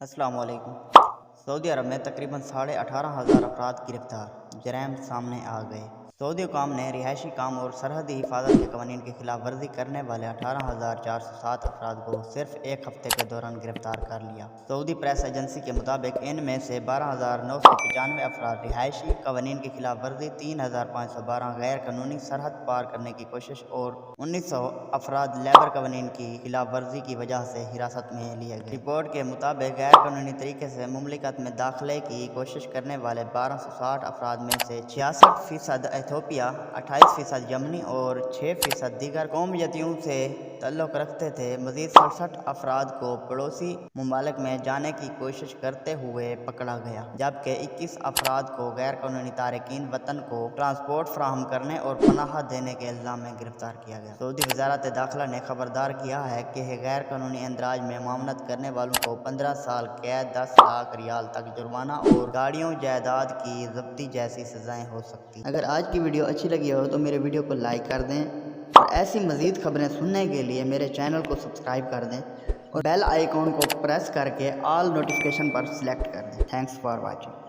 السلام علیکم۔ سعودی عرب میں تقریباً 18,500 افراد گرفتار، جرائم سامنے آ گئے۔ سعودی حکام نے رہائشی کام اور سرحدی حفاظت کے قوانین کی خلاف ورزی کرنے والے 18,407 افراد کو صرف ایک ہفتے کے دوران گرفتار کر لیا۔ سعودی پریس ایجنسی کے مطابق ان میں سے 12,995 افراد رہائشی قوانین کی خلاف ورزی، 3,512 غیر قانونی سرحد پار کرنے کی کوشش اور 1,900 افراد لیبر قوانین کی خلاف ورزی کی وجہ سے حراست میں لیے گئے۔ رپورٹ کے مطابق غیر قانونی طریقے سے مملکت میں داخلے کی کوشش کرنے والے 1,260 افراد میں سے 66% ایتھوپیا، 28% یمنی اور 6% دیگر قومیتوں سے تعلق رکھتے تھے۔ مزید 67 افراد کو پڑوسی ممالک میں جانے کی کوشش کرتے ہوئے پکڑا گیا، جبکہ 21 افراد کو غیر قانونی تارکین وطن کو ٹرانسپورٹ فراہم کرنے اور پناہ دینے کے الزام میں گرفتار کیا گیا۔ سعودی وزارت داخلہ نے خبردار کیا ہے کہ غیر قانونی اندراج میں معاونت کرنے والوں کو 15 سال قید، 10 لاکھ ریال تک جرمانہ اور گاڑیوں جائیداد کی ضبطی جیسی سزائیں ہو سکتی ہیں۔ اگر آج کی ویڈیو اچھی لگی ہو تو میرے ویڈیو کو لائک کر دیں اور ایسی مزید خبریں سننے کے لیے میرے چینل کو سبسکرائب کر دیں اور بیل آئیکن کو پریس کر کے آل نوٹیفیکیشن پر سلیکٹ کر دیں۔ Thanks for watching.